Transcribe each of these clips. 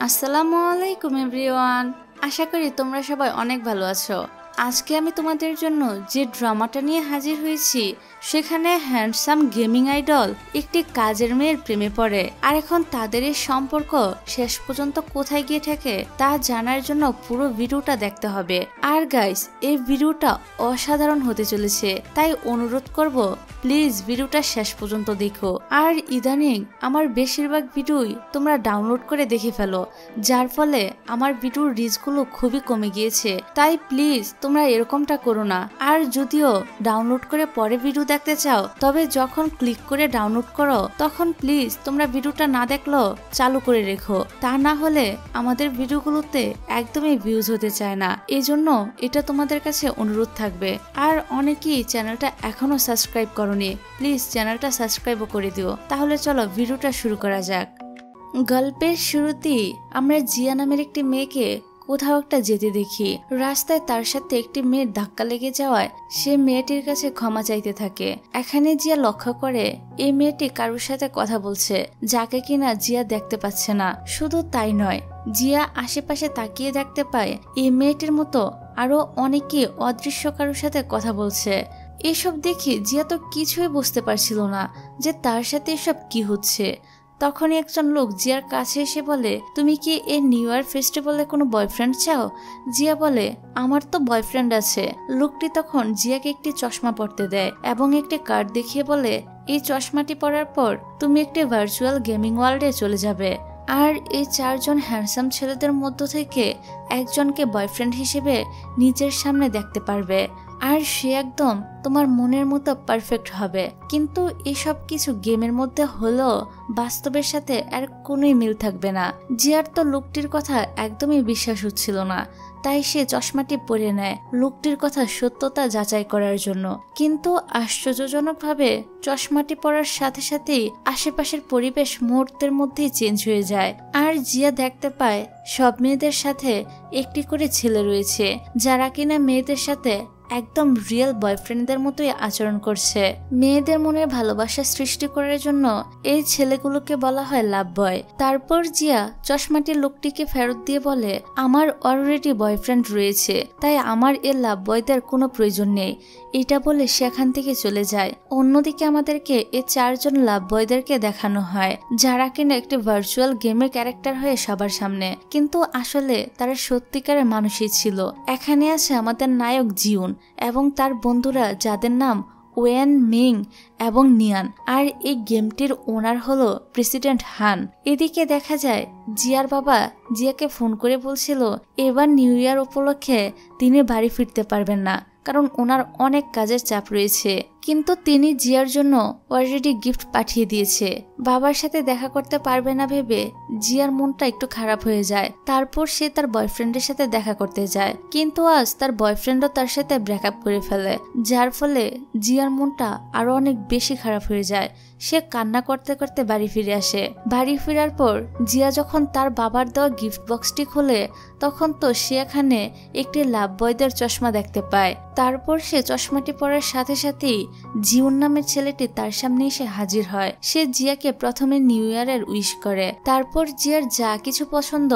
আসসালামু আলাইকুম এভরিওয়ান। আশা করি তোমরা সবাই অনেক ভালো আছো। আজকে আমি তোমাদের জন্য যে ড্রামাটা নিয়ে হাজির হয়েছি সেখানে হ্যান্ডসাম গেমিং আইডল একটি কাজের মেয়ের প্রেমে পড়ে, আর এখন তাদের এই সম্পর্ক শেষ পর্যন্ত কোথায় গিয়ে থাকে তা জানার জন্য পুরো ভিডিওটা দেখতে হবে। আর গাইস, এই ভিডিওটা অসাধারণ হতে চলেছে, তাই অনুরোধ করব প্লিজ ভিডিওটা শেষ পর্যন্ত দেখো। আর ইদানিং আমার বেশিরভাগ ভিডিওই তোমরা ডাউনলোড করে দেখে ফেলো, যার ফলে আমার ভিডিওর রিচগুলো খুবই কমে গিয়েছে। তাই প্লিজ তোমরা এরকমটা করো না। আর যদিও ডাউনলোড করে পরে ভিডিও দেখতে চাও, তবে যখন ক্লিক করে ডাউনলোড করো তখন প্লিজ তোমরা ভিডিওটা না দেখলেও চালু করে রেখো, তা না হলে আমাদের ভিডিওগুলোতে একদমই ভিউজ হতে চায় না। এজন্য এটা তোমাদের কাছে অনুরোধ থাকবে। আর অনেকেই চ্যানেলটা এখনো সাবস্ক্রাইব করোনি, প্লিজ চ্যানেলটা সাবস্ক্রাইবও করে দিও। তাহলে চলো ভিডিওটা শুরু করা যাক। গল্পের শুরুতেই আমরা জিয়া নামের একটি মেয়েকে কোথাও একটা যেতে দেখি। রাস্তায় তার সাথে একটি মেয়ের ধাক্কা লেগে যাওয়ায় সে মেয়েটির কাছে ক্ষমা চাইতে থাকে। এখানে জিয়া লক্ষ্য করে এই মেয়েটি কারোর সাথে কথা বলছে, যাকে কিনা জিয়া দেখতে পাচ্ছে না। শুধু তাই নয়, জিয়া আশেপাশে তাকিয়ে দেখতে পায় এই মেয়েটির মতো আরো অনেকে অদৃশ্য কারোর সাথে কথা বলছে। এসব দেখে জিয়া তো কিছুই বুঝতে পারছিল না যে তার সাথে এসব কি হচ্ছে। তখনই একজন লোক জিয়ার কাছে এসে বলে, তুমি কি এই নিউ ইয়ার ফেস্টিভ্যালে কোনো বয়ফ্রেন্ড চাও? জিয়া বলে, আমার তো বয়ফ্রেন্ড আছে। লোকটি তখন জিয়াকে একটি চশমা পরতে দেয় এবং একটি কার্ড দেখিয়ে বলে, এই চশমাটি পরার পর তুমি একটি ভার্চুয়াল গেমিং ওয়ার্ল্ডে চলে যাবে, আর এই চারজন হ্যান্ডসাম ছেলেদের মধ্য থেকে একজনকে বয়ফ্রেন্ড হিসেবে নিজের সামনে দেখতে পারবে, আর সে একদম তোমার মনের মতো পারফেক্ট হবে। কিন্তু এসব কিছু গেমের মধ্যে হলেও বাস্তবের সাথে আর কোনোই মিল থাকবে না। জিয়ার তো লোকটির কথা একদমই বিশ্বাস হচ্ছিল না, তাই সে চশমাটি পরে নেয় লোকটির কথা সত্যতা যাচাই করার জন্য। কিন্তু আশ্চর্যজনকভাবে চশমাটি পরার সাথে সাথেই আশেপাশের পরিবেশ মুহূর্তের মধ্যেই চেঞ্জ হয়ে যায়, আর জিয়া দেখতে পায় সব মেয়েদের সাথে একটি করে ছেলে রয়েছে, যারা কিনা মেয়েদের সাথে একদম রিয়েল বয়ফ্রেন্ডদের মতোই আচরণ করছে। মেয়েদের মনে ভালোবাসা সৃষ্টি করার জন্য এই ছেলেগুলোকে বলা হয় লাভ বয়। তারপর জিয়া চশমাটির লোকটিকে ফেরত দিয়ে বলে, আমার অলরেডি বয়ফ্রেন্ড রয়েছে, তাই আমার এই লাভ বয়দের কোনো প্রয়োজন নেই। এটা বলে সেখান থেকে চলে যায়। অন্যদিকে আমাদেরকে এই চারজন লাভ বয়দেরকে দেখানো হয়, যারা কিনা একটি ভার্চুয়াল গেমের ক্যারেক্টার হয়ে সবার সামনে, কিন্তু আসলে তারা সত্যিকারের মানুষই ছিল। এখানে আছে আমাদের নায়ক জিউন এবং তার বন্ধুরা, যাদের নাম ওয়েন, মিং এবং নিয়ান। আর এই গেমটির ওনার হলো প্রেসিডেন্ট হান। এদিকে দেখা যায় জিয়ার বাবা জিয়াকে ফোন করে বলছিল এবার নিউ ইয়ার উপলক্ষে তিনি বাড়ি ফিরতে পারবেন না, কারণ ওনার অনেক কাজের চাপ রয়েছে। কিন্তু তিনি জিয়ার জন্য অলরেডি গিফট পাঠিয়ে দিয়েছে। বাবার সাথে দেখা করতে পারবে না ভেবে জিয়ার মনটা একটু খারাপ হয়ে যায়। তারপর সে তার বয়ফ্রেন্ডের সাথে দেখা করতে যায়, কিন্তু আজ তার বয়ফ্রেন্ডও তার সাথে ব্রেকআপ করে ফেলে, যার ফলে জিয়ার মনটা আরো অনেক বেশি খারাপ হয়ে যায়। সে কান্না করতে করতে বাড়ি ফিরে আসে। বাড়ি ফেরার পর জিয়া যখন তার বাবার দেওয়া গিফট বক্সটি খোলে, তখন তো সে এখানে একটি লাভ বয়দের চশমা দেখতে পায়। তারপর সে চশমাটি পরার সাথে সাথেই জিউন নামের ছেলেটি তার সামনে এসে হাজির হয়। সে জিয়াকে প্রথমে নিউ ইয়ারের উইশ করে, তারপর জিয়ার যা কিছু পছন্দ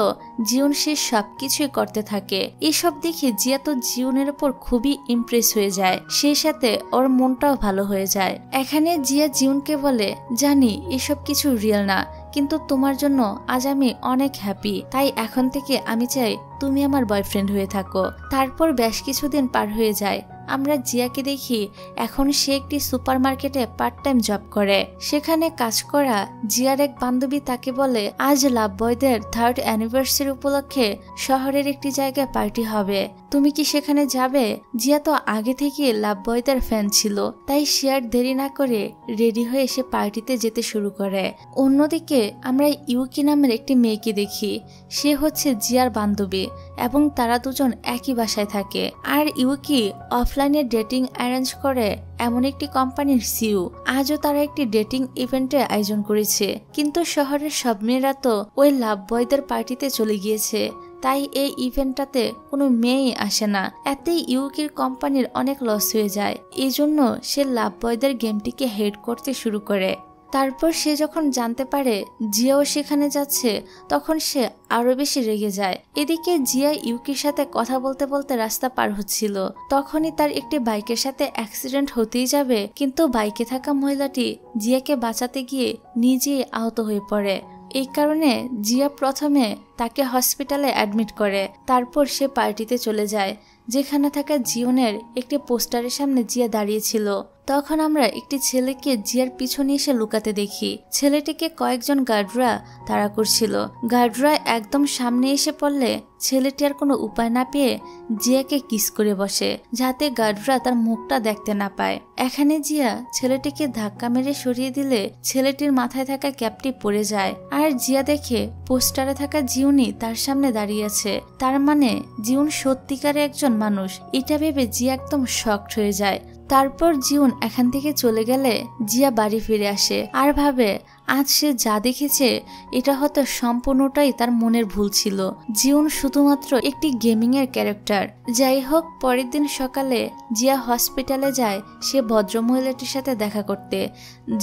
জিউন সে সবকিছুই করতে থাকে। এসব দেখে জিয়া তো জিউনের উপর খুবই ইমপ্রেস হয়ে যায়, সেই সাথে ওর মনটাও ভালো হয়ে যায়। এখানে জিয়া জিউনকে বলে, জানি এসব কিছু রিয়েল না, কিন্তু তোমার জন্য আজ আমি অনেক হ্যাপি, তাই এখন থেকে আমি চাই তুমি আমার বয়ফ্রেন্ড হয়ে থাকো। তারপর বেশ কিছুদিন পার হয়ে যায়। আমরা জিয়াকে দেখি এখন সে একটি সুপারমার্কেটে পার্ট টাইম জব করে। সেখানে কাজ করা জিয়ার এক বান্ধবী তাকে বলে, আজ লাভ বয়দের 3rd অ্যানিভার্সারি উপলক্ষে শহরের একটি জায়গায় পার্টি হবে, তুমি কি সেখানে যাবে? জিয়া তো আগে থেকে লাভ বয়দের ফ্যান ছিল, তাই সে আর দেরি না করে রেডি হয়ে সে পার্টিতে যেতে শুরু করে। অন্যদিকে আমরা ইউকি নামের একটি মেয়েকে দেখি। সে হচ্ছে জিয়ার বান্ধবী এবং তারা দুজন একই বাসায় থাকে। আর ইউকি অফলাইনে ডেটিং অ্যারেঞ্জ করে এমন একটি কোম্পানির সিইও। আজও তারা একটি ডেটিং ইভেন্টের আয়োজন করেছে, কিন্তু শহরের সব মেয়েরা তো ওই লাভ বয়দের পার্টিতে চলে গিয়েছে, তাই এই ইভেন্টটাতে কোনো মেয়েই আসে না। এতেই ইউকির কোম্পানির অনেক লস হয়ে যায়। এই জন্য সে লাভ বয়দের গেমটিকে হেড করতে শুরু করে। তারপর সে যখন জানতে পারে জিয়াও সেখানে যাচ্ছে তখন সে আরো বেশি রেগে যায়। এদিকে জিয়া ইউকির সাথে কথা বলতে বলতে রাস্তা পার হচ্ছিল, তখনই তার একটি বাইকের সাথে অ্যাক্সিডেন্ট হতেই যাবে, কিন্তু বাইকে থাকা মহিলাটি জিয়াকে বাঁচাতে গিয়ে নিজেই আহত হয়ে পড়ে। এই কারণে জিয়া প্রথমে তাকে হসপিটালে অ্যাডমিট করে, তারপর সে পার্টিতে চলে যায় যেখানে থাকা জিওনের একটি পোস্টারের সামনে জিয়া দাঁড়িয়েছিল। তখন আমরা একটি ছেলেকে জিয়ার পিছনে এসে লুকাতে দেখি। ছেলেটিকে কয়েকজন গার্ডরা তাড়া করছিল। গার্ডরা একদম সামনে এসে পড়লে ছেলেটি আর কোনো উপায় না পেয়ে জিয়াকে কিস করে বসে, যাতে গার্ডরা তার মুখটা দেখতে না পায়। এখানে জিয়া ছেলেটিকে ধাক্কা মেরে সরিয়ে দিলে ছেলেটির মাথায় থাকা ক্যাপটি পড়ে যায়, আর জিয়া দেখে পোস্টারে থাকা জিউনি তার সামনে দাঁড়িয়ে আছে। তার মানে জিউন সত্যিকারে একজন মানুষ। এটা ভেবে জিয়া একদম শকড হয়ে যায়। তারপর জিউন এখান থেকে চলে গেলে জিয়া বাড়ি ফিরে আসে আর ভাবে আজ সে যা দেখেছে এটা হয়তো সম্পূর্ণটাই তার মনের ভুল ছিল। জিউন শুধুমাত্র একটি গেমিং এর ক্যারেক্টার। যাই হোক, পরের দিন সকালে জিয়া হসপিটালে যায় সে ভদ্রমহিলাটির সাথে দেখা করতে,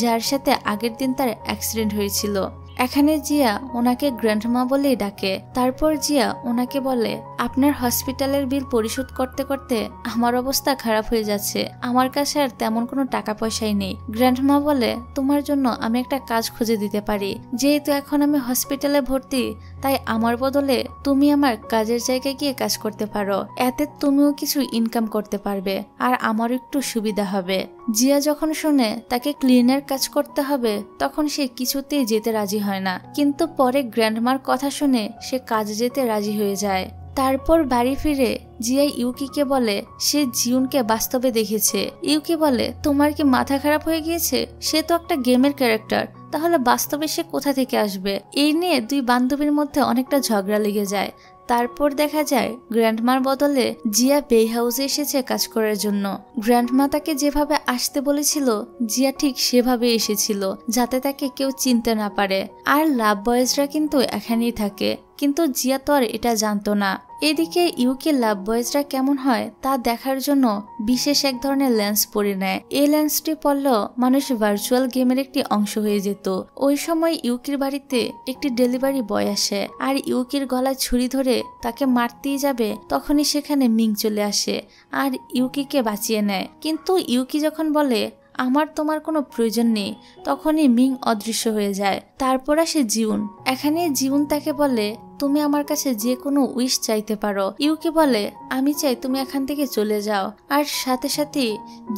যার সাথে আগের দিন তার অ্যাক্সিডেন্ট হয়েছিল। এখানে জিয়া ওনাকে গ্র্যান্ডমা বলেই ডাকে। তারপর জিয়া ওনাকে বলে, আপনার হসপিটালের বিল পরিশোধ করতে করতে আমার অবস্থা খারাপ হয়ে যাচ্ছে, আমার কাছে আর তেমন কোনো টাকা পয়সাই নেই। গ্র্যান্ডমা বলে, তোমার জন্য আমি একটা কাজ খুঁজে দিতে পারি। যেহেতু এখন আমি হসপিটালে ভর্তি, তাই আমার বদলে তুমি আমার কাজের জায়গায় গিয়ে কাজ করতে পারো। এতে তুমিও কিছু ইনকাম করতে পারবে আর আমারও একটু সুবিধা হবে। জিয়া যখন শুনে তাকে ক্লিনের কাজ করতে হবে তখন সে কিছুতেই যেতে রাজি হয় না, কিন্তু পরে গ্র্যান্ডমার কথা শুনে সে কাজে যেতে রাজি হয়ে যায়। তারপর বাড়ি ফিরে জিয়া ইউকিকে বলে সে জিউনকে বাস্তবে দেখেছে। ইউকি বলে, তোমার কি মাথা খারাপ হয়ে গিয়েছে? সে তো একটা গেমের ক্যারেক্টার, তাহলে বাস্তবে সে কোথা থেকে আসবে? এই নিয়ে দুই বান্ধবীর মধ্যে অনেকটা ঝগড়া লেগে যায়। তারপর দেখা যায় গ্র্যান্ডমার বদলে জিয়া বে হাউসে এসেছে কাজ করার জন্য। গ্র্যান্ডমা তাকে যেভাবে আসতে বলেছিল জিয়া ঠিক সেভাবে এসেছিল, যাতে তাকে কেউ চিনতে না পারে। আর লাভ বয়েজরা কিন্তু এখানেই থাকে, কিন্তু জিয়া তো আর এটা জানতো না। এদিকে ইউকে লাভ বয়েজরা কেমন হয় তা দেখার জন্য বিশেষ এক ধরনের লেন্স পরে নেয়। এই লেন্সটি পরলেও মানুষ ভার্চুয়াল গেমের একটি অংশ হয়ে যেত। ওই সময় ইউকির বাড়িতে একটি ডেলিভারি বয় আসে আর ইউকির গলায় ছুরি ধরে তাকে মারতেই যাবে, তখনই সেখানে মিং চলে আসে আর ইউকিকে বাঁচিয়ে নেয়। কিন্তু ইউকি যখন বলে আমার তোমার কোনো প্রয়োজন নেই, তখনই মিং অদৃশ্য হয়ে যায়। তারপর আসে জিউন। এখানে জিউন তাকে বলে, তুমি আমার কাছে যে কোনো উইশ চাইতে পারো। ইউকি বলে, আমি চাই তুমি এখান থেকে চলে যাও। আর সাথে সাথে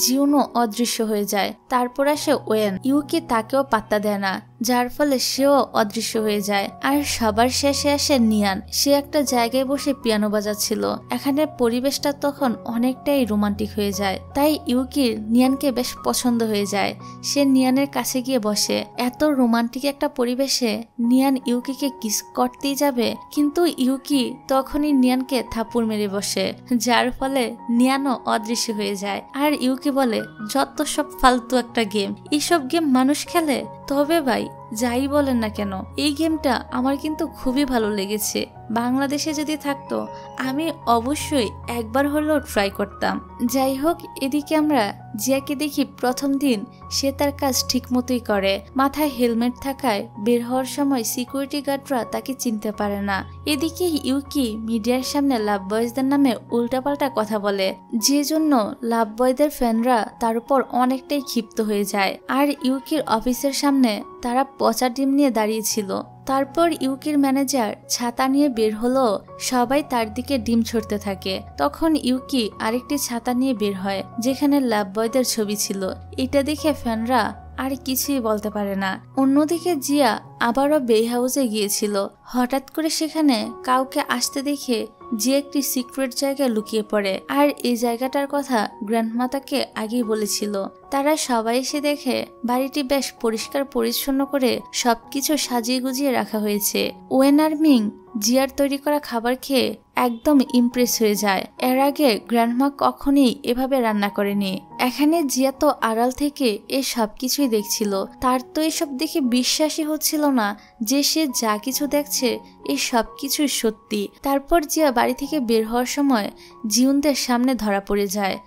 জিউনও অদৃশ্য হয়ে যায়। তারপর আসে ওয়েন। ইউকি তাকেও পাত্তা দেয় না, যার ফলে সেও অদৃশ্য হয়ে যায়। আর সবার শেষে আসে নিয়ান। সে একটা জায়গায় বসে পিয়ানো বাজাচ্ছিল। এখানে পরিবেশটা তখন অনেকটাই রোমান্টিক হয়ে যায়, তাই ইউকির নিয়ানকে বেশ পছন্দ হয়ে যায়। সে নিয়ানের কাছে গিয়ে বসে। এত রোমান্টিক একটা পরিবেশে নিয়ান ইউকিকে কিস করতেই যাবে, কিন্তু ইউকি তখনই নিয়ানকে থাপ্পড় মেরে বসে, যার ফলে নিয়ানও অদৃশ্য হয়ে যায়। আর ইউকি বলে, যত সব ফালতু একটা গেম, এইসব গেম মানুষ খেলে? তবে ভাই যাই বলেন না কেন, এই গেমটা আমার কিন্তু খুবই ভালো লেগেছে। বাংলাদেশে যদি থাকতো আমি অবশ্যই একবার হলেও ট্রাই করতাম। যাই হোক, এদিকে আমরা জিয়াকে দেখি প্রথম দিন সে তার কাজ ঠিক মতোই করে। মাথায় হেলমেট থাকায় বের হওয়ার সময় সিকিউরিটি গার্ডরা তাকে চিনতে পারে না। এদিকে ইউকি মিডিয়ার সামনে লাভ বয়েজদের নামে উল্টাপাল্টা কথা বলে, যে জন্য লাভ বয়দের ফ্যানরা তার উপর অনেকটাই ক্ষিপ্ত হয়ে যায়। আর ইউকির অফিসের সামনে তারা পচা ডিম নিয়ে দাঁড়িয়েছিল। তারপর ইউকির ম্যানেজার ছাতা নিয়ে বের হলো, সবাই তার দিকে ডিম ছড়তে থাকে। তখন ইউকি আরেকটি ছাতা নিয়ে বের হয়, যেখানে লাভ বয়দের ছবি ছিল। এটা দেখে ফ্যানরা আর কিছুই বলতে পারে না। অন্যদিকে জিয়া আবারও বে হাউসে গিয়েছিল। হঠাৎ করে সেখানে কাউকে আসতে দেখে যে একটি সিক্রেট জায়গায় লুকিয়ে পড়ে। আর এই জায়গাটার কথা গ্র্যান্ডমা তাকে আগেই বলেছিল। তারা সবাই এসে দেখে বাড়িটি বেশ পরিষ্কার পরিচ্ছন্ন করে সবকিছু সাজিয়ে গুজিয়ে রাখা হয়েছে। ওয়েন আর মিং জিয়ার তৈরি করা খাবার খেয়ে একদম ইমপ্রেস হয়ে যায়। এর আগে গ্র্যান্ডমা কখনই এভাবে রান্না করেনি। এখানে জিয়া তো আড়াল থেকে এ সবকিছুই দেখছিল। তার তো এসব দেখে বিশ্বাসই হচ্ছিল না যে সে যা কিছু দেখছে এই সবকিছুই সত্যি। তারপর জিয়া বাড়ি থেকে বের হওয়ার সময় জিউনদের সামনে ধরা পড়ে যায়।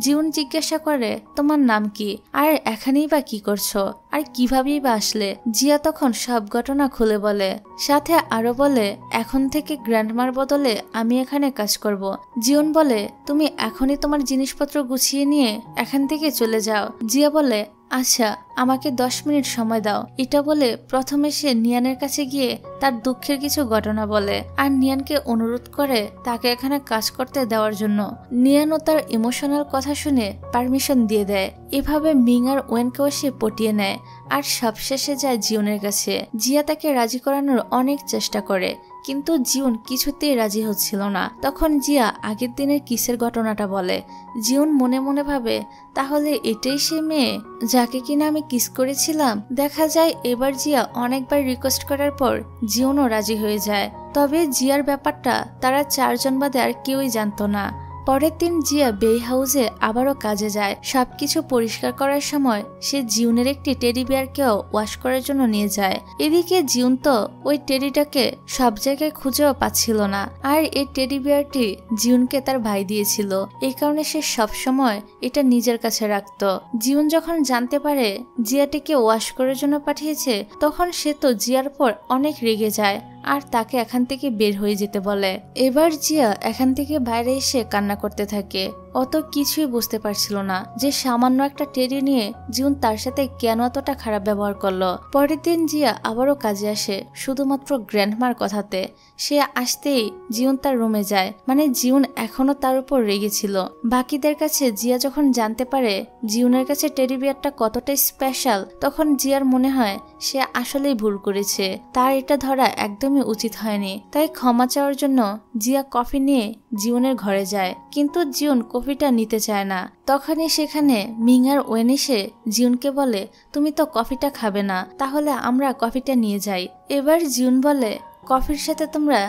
জিউন জিজ্ঞাসা করে তোমার নাম কি, আর এখানেই বা কি করছো, আর কিভাবেই বা আসলে। জিয়া তখন সব ঘটনা খুলে বলে, সাথে আরো বলে এখন থেকে গ্র্যান্ডমার বদলে আমি এখানে কাজ করব। জিউন বলে তুমি এখনই তোমার জিনিসপত্র গুছিয়ে নিয়ে এখান থেকে চলে যাও। জিয়া বলে আচ্ছা আমাকে 10 মিনিট সময় দাও। এটা বলে প্রথমে সে নিয়ানের কাছে গিয়ে তার দুঃখের কিছু ঘটনা বলে আর নিয়ানকে অনুরোধ করে তাকে এখানে কাজ করতে দেওয়ার জন্য। নিয়ানও তার ইমোশনাল কথা শুনে পারমিশন দিয়ে দেয়। এভাবে মিং আর ওয়েনকেও সে পটিয়ে নেয় আর সবশেষে যায় জিউনের কাছে। জিয়া তাকে রাজি করানোর অনেক চেষ্টা করে কিন্তু জিউন কিছুতেই রাজি হচ্ছিল না। তখন জিয়া আগের দিনের কিসের ঘটনাটা বলে। জিউন মনে মনে ভাবে তাহলে এটাই সে মেয়ে যাকে কিনা আমি কিস করেছিলাম। দেখা যায় এবার জিয়া অনেকবার রিকোয়েস্ট করার পর জিউনও রাজি হয়ে যায়। তবে জিয়ার ব্যাপারটা তারা 4 জন বাদে আর কেউই জানতো না। পরের দিন জিয়া বেই হাউসে আবারও কাজে যায়। সবকিছু পরিষ্কার করার সময় সে জিউনের একটি টেডি বিয়ারকেও ওয়াশ করার জন্য নিয়ে যায়। এদিকে জিউন তো ওই টেডিটাকে সব জায়গায় খুঁজেও পাচ্ছিল না, আর এই টেডি বিয়ারটি জিউনকে তার ভাই দিয়েছিল। এই কারণে সে সবসময় এটা নিজের কাছে রাখত। জিউন যখন জানতে পারে জিয়াটিকে ওয়াশ করার জন্য পাঠিয়েছে তখন সে তো জিয়ার পর অনেক রেগে যায় আর তাকে এখান থেকে বের হয়ে যেতে বলে। এবার জিয়া এখান থেকে বাইরে এসে কান্না করতে থাকে। অত কিছুই বুঝতে পারছিল না যে সামান্য একটা টেডি নিয়ে জিউন তার সাথে কেন এতটা খারাপ ব্যবহার করলো। পরের দিন জিয়া আবারও কাজে আসে শুধুমাত্র গ্র্যান্ডমার কথাতে। সে আসতেই জিউন তার রুমে যায়, মানে জিউন এখনো তার উপর রেগেছিল। বাকিদের কাছে জিয়া যখন জানতে পারে জিউনের কাছে টেডি বিয়ারটা কতটা স্পেশাল তখন জিয়ার মনে হয় সে আসলেই ভুল করেছে, তার এটা ধরা একদমই উচিত হয়নি। তাই ক্ষমা চাওয়ার জন্য জিয়া কফি নিয়ে জিউনের ঘরে যায়, কিন্তু জিউন কফিটা নিতে চায় না। তখনই সেখানে মিং আর ওয়েন এসে জিউনকে বলে তুমি তো কফিটা খাবে না, তাহলে আমরা কফিটা নিয়ে যাই। এবার জিউন বলে কফির সাথে তোমরা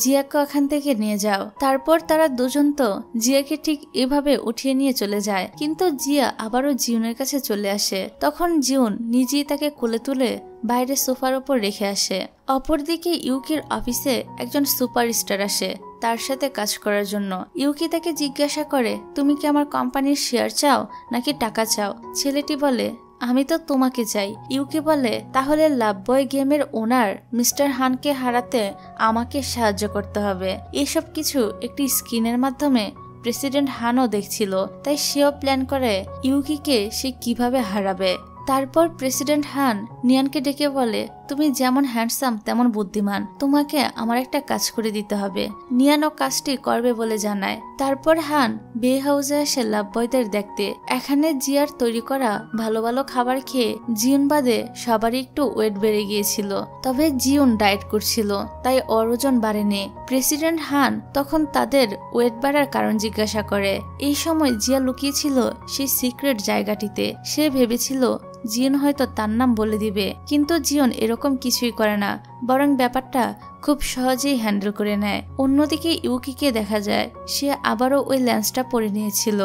জিয়াকে ওখান থেকে নিয়ে যাও। তারপর তারা দুজন তো জিয়াকে ঠিক এভাবে উঠিয়ে নিয়ে চলে যায়, কিন্তু জিয়া আবারও জিউনের কাছে চলে আসে। তখন জিউন নিজেই তাকে কোলে তুলে বাইরে সোফার উপর রেখে আসে। অপরদিকে ইউকির অফিসে একজন সুপারস্টার আসে তার সাথে কাজ করার জন্য। ইউকি তাকে জিজ্ঞাসা করে তুমি কি আমার কোম্পানির শেয়ার চাও নাকি টাকা চাও। ছেলেটি বলে আমি তো তোমাকে চাই। ইউকি বলে তাহলে লাভ বয় গেমের ওনার মিস্টার হানকে হারাতে আমাকে সাহায্য করতে হবে। এসব কিছু একটি স্ক্রিনের মাধ্যমে প্রেসিডেন্ট হানও দেখছিল, তাই সেও প্ল্যান করে ইউকিকে সে কিভাবে হারাবে। তারপর প্রেসিডেন্ট হান নিয়ানকে ডেকে বলে তুমি যেমন হ্যান্ডসাম তেমন বুদ্ধিমান, তোমাকে আমার একটা কাজ করে দিতে হবে। নিয়ান ও কাজটি করবে বলে জানায়। তারপর হান বে হাউসে আসে লাভ বয়দের দেখতে। এখানে জিয়ার তৈরি করা ভালো ভালো খাবার খেয়ে জিউন বাদে সবারই একটু ওয়েট বেড়ে গিয়েছিল, তবে জিউন ডায়েট করছিল তাই ওর ওজন বাড়েনি। প্রেসিডেন্ট হান তখন তাদের ওয়েট বাড়ার কারণ জিজ্ঞাসা করে। এই সময় জিয়া লুকিয়েছিল সেই সিক্রেট জায়গাটিতে। সে ভেবেছিল জিউন হয়তো তার নাম বলে দিবে, কিন্তু জিউন এরকম কিছুই করে না, বরং ব্যাপারটা খুব সহজেই হ্যান্ডেল করে নেয়। অন্যদিকে ইউকিকে দেখা যায় সে আবারও ওই লেন্সটা পরে নিয়েছিল।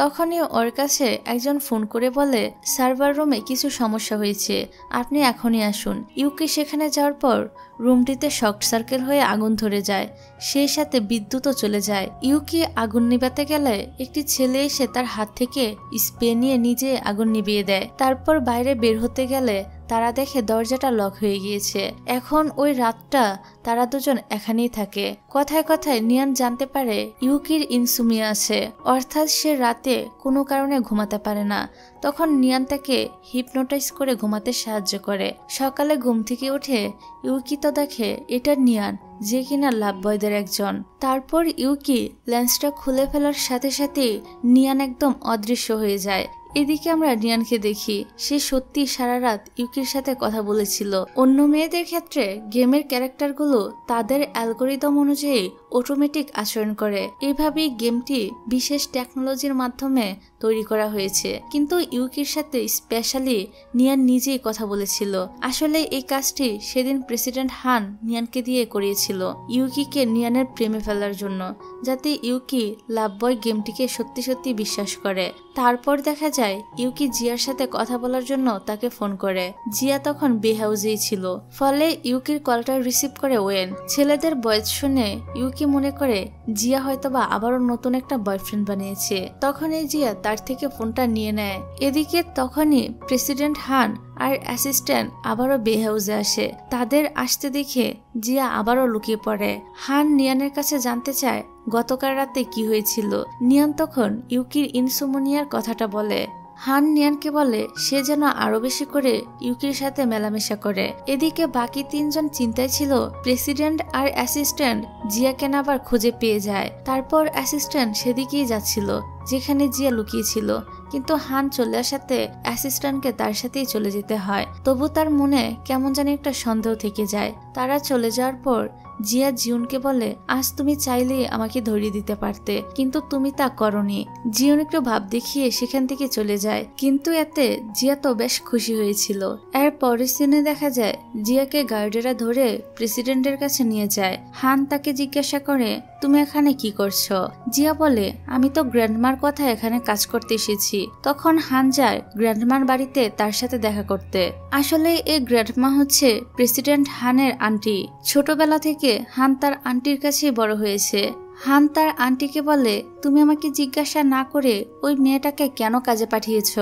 তখনই ওর কাছে একজন ফোন করে বলে সার্ভার রুমে কিছু সমস্যা হয়েছে, আপনি এখনই আসুন। ইউকি সেখানে যাওয়ার পর রুমটিতে শর্ট সার্কেল হয়ে আগুন ধরে যায়, সেই সাথে বিদ্যুৎও চলে যায়। ইউকি আগুন নিভাতে গেলে একটি ছেলে এসে তার হাত থেকে স্প্রে নিয়ে নিজে আগুন নিভিয়ে দেয়। তারপর বাইরে বের হতে গেলে তারা দেখে দরজাটা লক হয়ে গিয়েছে। এখন ওই রাতটা তারা দুজন এখানেই থাকে। কথায় কথায় নিয়ান জানতে পারে ইউকির ইনসুমিয়া আছে, অর্থাৎ সে রাতে কোনো কারণে ঘুমাতে পারে না। তখন নিয়ান তাকে হিপনোটাইজ করে ঘুমাতে সাহায্য করে। সকালে ঘুম থেকে উঠে ইউকি তো দেখে এটা নিয়ান, যে কিনা লাভ বয়দের একজন। তারপর ইউকি লেন্সটা খুলে ফেলার সাথে সাথে নিয়ান একদম অদৃশ্য হয়ে যায়। এদিকে আমরা নিয়ানকে দেখি সে সত্যি সারা রাত ইউকির সাথে কথা বলেছিল। অন্য মেয়েদের ক্ষেত্রে গেমের ক্যারেক্টারগুলো তাদের অ্যালগোরিদম অনুযায়ী অটোমেটিক আচরণ করে। এইভাবেই গেমটি বিশেষ টেকনোলজির মাধ্যমে তৈরি করা হয়েছে, কিন্তু ইউকির সাথে স্পেশালি নিয়ান নিজেই কথা বলেছিল। আসলে এই কাজটি সেদিন প্রেসিডেন্ট হান নিয়ানকে দিয়ে করিয়েছিল ইউকিকে নিয়ানের প্রেমে ফেলার জন্য, যাতে ইউকি লাভ বয় গেমটিকে সত্যি সত্যি বিশ্বাস করে। তারপর দেখা যায় ইউকি জিয়ার সাথে কথা বলার জন্য তাকে ফোন করে। জিয়া তখন বে হাউসেই ছিল, ফলে ইউকির কলটা রিসিভ করে ওয়েন। ছেলেদের ভয়েস শুনে ইউকি ইউকি মনে করে জিয়া হয়তোবা আবারও নতুন একটা বয়ফ্রেন্ড বানিয়েছে। তখনই জিয়া তার থেকে ফোনটা নিয়ে নেয়। এদিকে তখনই প্রেসিডেন্ট হান আর অ্যাসিস্ট্যান্ট আবারও বে হাউসে আসে। তাদের আসতে দেখে জিয়া আবারও লুকিয়ে পড়ে। হান নিয়ানের কাছে জানতে চায় গতকাল রাতে কি হয়েছিল। নিয়ান তখন ইউকির ইনসোমনিয়ার কথাটা বলে। হান নিয়ানকে বলে সে যেন আরো বেশি করে ইউকির সাথে মেলামেশা করে। এদিকে বাকি 3 জন চিন্তায় ছিল প্রেসিডেন্ট আর অ্যাসিস্ট্যান্ট জিয়াকে না আবার খুঁজে পেয়ে যায়। তারপর অ্যাসিস্ট্যান্ট সেদিকেই যাচ্ছিল যেখানে জিয়া লুকিয়েছিল, কিন্তু হান চলে আসাতে অ্যাসিস্ট্যান্টকে তার সাথেই চলে যেতে হয়। তবু তার মনে কেমন জানি একটা সন্দেহ থেকে যায়। তারা চলে যাওয়ার পর জিয়া জিউনকে বলে আজ তুমি চাইলেই আমাকে ধরিয়ে দিতে পারতে, কিন্তু তুমি তা করনি। জিউন একটু ভাব দেখিয়ে সেখান থেকে চলে যায়, কিন্তু এতে জিয়া তো বেশ খুশি হয়েছিল। এর পরের সিনে দেখা যায় জিয়াকে গার্ডেরা ধরে প্রেসিডেন্টের কাছে নিয়ে যায়। হান তাকে জিজ্ঞাসা করে তুমি এখানে কি করছো? জিয়া বলে আমি তো গ্র্যান্ডমার কথা এখানে কাজ করতে এসেছি। তখন হান যায় গ্র্যান্ডমার বাড়িতে তার সাথে দেখা করতে। আসলে এই গ্র্যান্ডমা হচ্ছে প্রেসিডেন্ট হানের আন্টি। ছোটবেলা থেকে হান তার আন্টির কাছেই বড় হয়েছে। হান তার আন্টিকে বলে তুমি আমাকে জিজ্ঞাসা না করে ওই মেয়েটাকে কেন কাজে পাঠিয়েছ?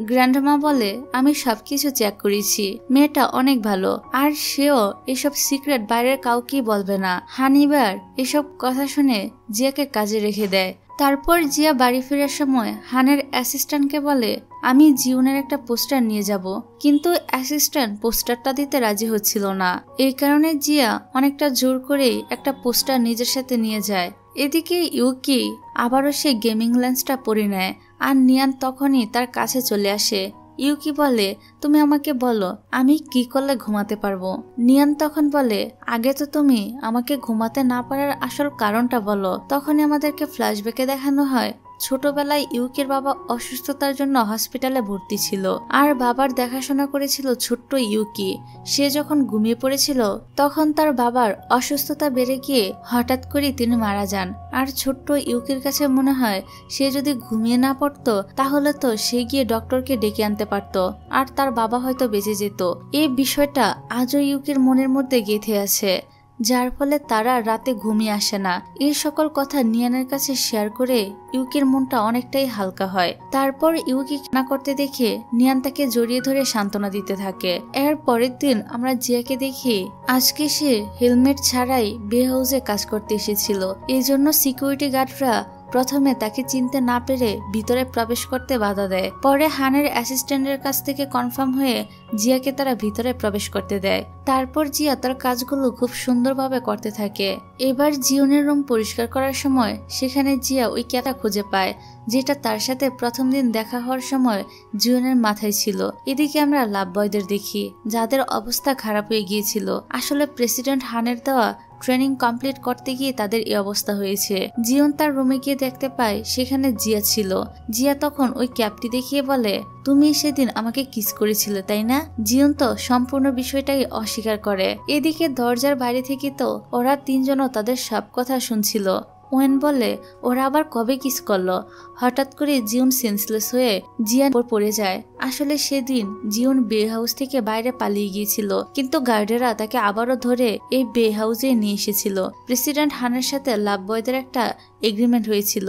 গ্র্যান্ডমা বলে আমি সবকিছু চেক করেছি, মেয়েটা অনেক ভালো, আর সেও এসব সিক্রেট বাইরের কাউকেই বলবে না। হান এবার এসব কথা শুনে জিয়াকে কাজে রেখে দেয়। তারপর জিয়া বাড়ি ফেরার সময় হানের অ্যাসিস্ট্যান্টকে বলে আমি জিউনের একটা পোস্টার নিয়ে যাব, কিন্তু অ্যাসিস্ট্যান্ট পোস্টারটা দিতে রাজি হচ্ছিল না। এই কারণে জিয়া অনেকটা জোর করেই একটা পোস্টার নিজের সাথে নিয়ে যায়। এদিকে ইউকি আবারও সে গেমিং লেন্সটা পরে নেয়, আর নিয়ান তখনই তার কাছে চলে আসে। ইউকি বলে তুমি আমাকে বলো আমি কি করলে ঘুমাতে পারবো। নিয়ান তখন বলে আগে তো তুমি আমাকে ঘুমাতে না পারার আসল কারণটা বলো। তখনই আমাদেরকে ফ্ল্যাশব্যাকে দেখানো হয় ছোটবেলায় ইউকির বাবা অসুস্থতার জন্য হসপিটালে ভর্তি ছিল, আর বাবার দেখাশোনা করেছিল ছোট্ট ইউকি। সে যখন ঘুমিয়ে পড়েছিল তখন তার বাবার অসুস্থতা বেড়ে গিয়ে হঠাৎ করে তিনি মারা যান। আর ছোট্ট ইউকির কাছে মনে হয় সে যদি ঘুমিয়ে না পড়তো তাহলে তো সে গিয়ে ডক্টরকে ডেকে আনতে পারতো, আর তার বাবা হয়তো বেঁচে যেত। এই বিষয়টা আজও ইউকির মনের মধ্যে গেঁথে আছে, যার ফলে তারা রাতে ঘুমিয়ে আসে না। এই সকল কথা নিয়ানের কাছে শেয়ার করে ইউকির মনটা অনেকটাই হালকা হয়। তারপর ইউকি কান্না করতে দেখে নিয়ান তাকে জড়িয়ে ধরে সান্ত্বনা দিতে থাকে। এর পরের দিন আমরা জিয়াকে দেখি আজকে সে হেলমেট ছাড়াই বে হাউসে কাজ করতে এসেছিল। এই জন্য সিকিউরিটি গার্ডরা প্রথমে তাকে চিনতে না পেরে ভিতরে প্রবেশ করতে বাধা দেয়। পরে হানের অ্যাসিস্ট্যান্টের কাছ থেকে কনফার্ম হয়ে জিয়াকে তারা ভিতরে প্রবেশ করতে দেয়। তারপর জিয়া তার কাজগুলো খুব সুন্দরভাবে করতে থাকে। এবার জিউনের রুম পরিষ্কার করার সময় সেখানে জিয়া ওই ক্যাটা খুঁজে পায়, যেটা তার সাথে প্রথম দিন দেখা হওয়ার সময় জিউনের মাথায় ছিল। এদিকে আমরা লাভ বয়দের দেখি যাদের অবস্থা খারাপ হয়ে গিয়েছিল। আসলে প্রেসিডেন্ট হানের দেওয়া ট্রেনিং কমপ্লিট করতে গিয়ে তাদের এই অবস্থা হয়েছে। জিউন তার রুমে গিয়ে দেখতে পায় সেখানে জিয়া ছিল। জিয়া তখন ওই ক্যাপটি দেখিয়ে বলে তুমি সেদিন আমাকে কিস করেছিলে তাই না? জিউন তো সম্পূর্ণ বিষয়টাই অস্বীকার করে। এদিকে দরজার বাইরে থেকে তো ওরা 3 জনও তাদের সব কথা শুনছিল। ওয়েন বলে ওরা আবার কবে কিস করলো? হঠাৎ করে জিউন সেন্সলেস হয়ে জিয়ার উপর পড়ে যায়। আসলে সেদিন জিউন বে হাউস থেকে বাইরে পালিয়ে গিয়েছিল, কিন্তু গার্ডেরা তাকে আবারও ধরে এই বে হাউসে নিয়ে এসেছিল। প্রেসিডেন্ট হানের সাথে লাভ বয়দের একটা এগ্রিমেন্ট হয়েছিল,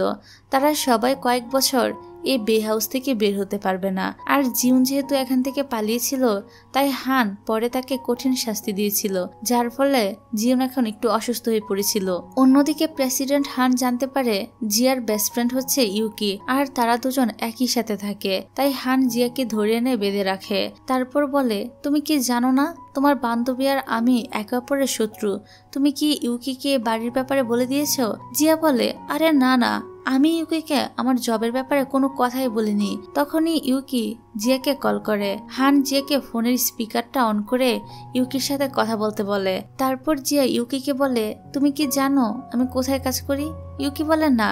তারা সবাই কয়েক বছর এই বে হাউস থেকে বের হতে পারবে না। আর জিউন যেহেতু এখান থেকে পালিয়েছিল তাই হান পরে তাকে কঠিন শাস্তি দিয়েছিল, যার ফলে জিউন এখন একটু অসুস্থ হয়ে পড়েছিল। অন্যদিকে প্রেসিডেন্ট হান জানতে পারে জিয়ার বেস্ট ফ্রেন্ড হচ্ছে ইউকি, আর তারা দুজন একই সাথে থাকে। তাই হান জিয়াকে ধরে এনে বেঁধে রাখে। তারপর বলে তুমি কি জানো না তোমার বান্ধবী আর আমি একে অপরের শত্রু? তুমি কি ইউকিকে বাড়ির ব্যাপারে বলে দিয়েছো? জিয়া বলে আরে না না, আমি ইউকিকে আমার জবের ব্যাপারে কোনো কথাই বলিনি। তখনই ইউকি জিয়াকে কল করে। হান জিয়াকে ফোনের স্পিকারটা অন করে ইউকির সাথে কথা বলতে বলে। তারপর জিয়া ইউকিকে বলে তুমি কি জানো আমি কোথায় কাজ করি? ইউকি বলে না।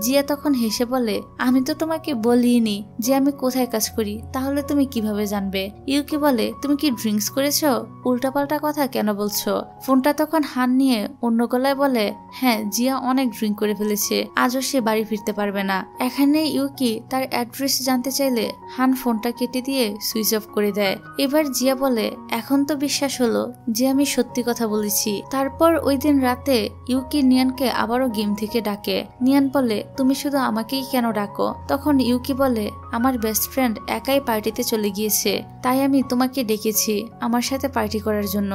জিয়া তখন হেসে বলে আমি তো তোমাকে বলিনি যে আমি কোথায় কাজ করি, তাহলে তুমি কিভাবে জানবে? ইউকি বলে তুমি কি ড্রিঙ্কস করেছো? উল্টাপাল্টা কথা কেন বলছো? ফোনটা তখন হান নিয়ে অন্য গলায় বলে হ্যাঁ জিয়া অনেক ড্রিঙ্ক করে ফেলেছে, আজও সে বাড়ি ফিরতে পারবে না। এখানে ইউকি তার অ্যাড্রেস জানতে চাইলে হান ফোনটা ফোনটা কেটে দিয়ে সুইচ অফ করে দেয়। এবার জিয়া বলে, এখন তো বিশ্বাস হলো যে আমি সত্যি কথা বলেছি। তারপর ওই দিন রাতে ইউকি নিয়ানকে আবারও গেম থেকে ডাকে। নিয়ান বলে, তুমি শুধু আমাকেই কেন ডাকো? তখন ইউকি বলে, আমার বেস্ট ফ্রেন্ড একাই পার্টিতে চলে গিয়েছে, তাই আমি তোমাকে ডেকেছি আমার সাথে পার্টি করার জন্য।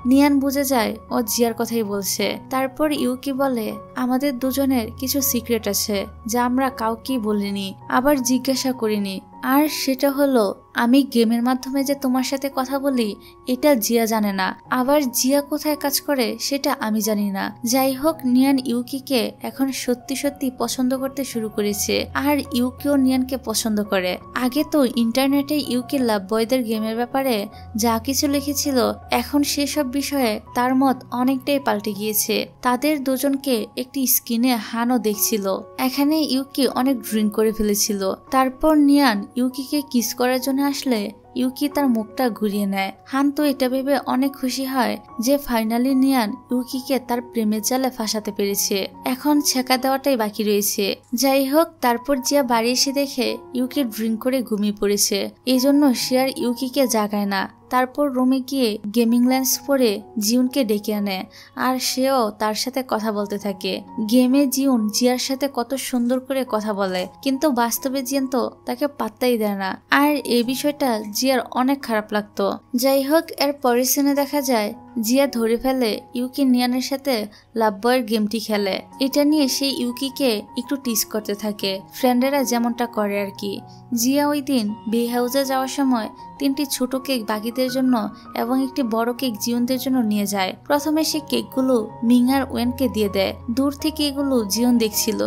নিয়ান বুঝে যায় ও জিয়ার কথাই বলছে। তারপর ইউকি বলে, আমাদের দুজনের কিছু সিক্রেট আছে যা আমরা কাউকেই বলিনি, আবার জিজ্ঞাসা করিনি। আর সেটা হলো, আমি গেমের মাধ্যমে যে তোমার সাথে কথা বলি এটা জিয়া জানে না, আবার জিয়া কোথায় কাজ করে সেটা আমি জানি না। যাই হোক, নিয়ান ইউকিকে এখন সত্যি সত্যি পছন্দ করতে শুরু করেছে, আর ইউকিও নিয়ানকে পছন্দ করে। আগে তো ইন্টারনেটে ইউকি লাভ বয়দের গেমের ব্যাপারে যা কিছু লিখেছিল, এখন সেসব বিষয়ে তার মত অনেকটাই পাল্টে গিয়েছে। তাদের দুজনকে একটি স্ক্রিনে হানও দেখছিল। এখানে ইউকি অনেক ড্রিঙ্ক করে ফেলেছিল। তারপর নিয়ান ইউকিকে কিস করার জন্য আসলে ইউকি তার মুখটা ঘুরিয়ে নেয়। হান তো এটা ভেবে অনেক খুশি হয় যে ফাইনালি নিয়ান ইউকিকে তার প্রেমের জালে ফাঁসাতে পেরেছে। এখন ছেঁকা দেওয়াটাই বাকি রয়েছে। যাই হোক, তারপর জিয়া বাড়ি এসে দেখে ইউকি ড্রিঙ্ক করে ঘুমিয়ে পড়েছে। এই জন্য সে আর ইউকিকে জাগায় না। তারপর রুমে গিয়ে গেমিং লেন্স পরে জিউনকে ডেকে আনে, আর সেও তার সাথে কথা বলতে থাকে। গেমে জিউন জিয়ার সাথে কত সুন্দর করে কথা বলে, কিন্তু বাস্তবে জিয়ান তো তাকে পাত্তাই দেয় না। আর এই বিষয়টা জিয়ার অনেক খারাপ লাগতো। যাই হোক, এর পরের সিনে দেখা যায় জিয়া ধরে ফেলে ইউকি নিয়ানের সাথে লাভ বয়ের গেমটি খেলে। এটা নিয়ে সে ইউকিকে একটু টিস করতে থাকে, ফ্রেন্ডেরা যেমনটা করে আর কি। জিয়া ওই দিন বে হাউসে যাওয়ার সময় 3টি ছোট কেক বাকিদের জন্য এবং একটি বড় কেক জিউনদের জন্য নিয়ে যায়। প্রথমে সে কেকগুলো মিং আর ওয়েনকে দিয়ে দেয়। দূর থেকে এগুলো জিউন দেখছিল।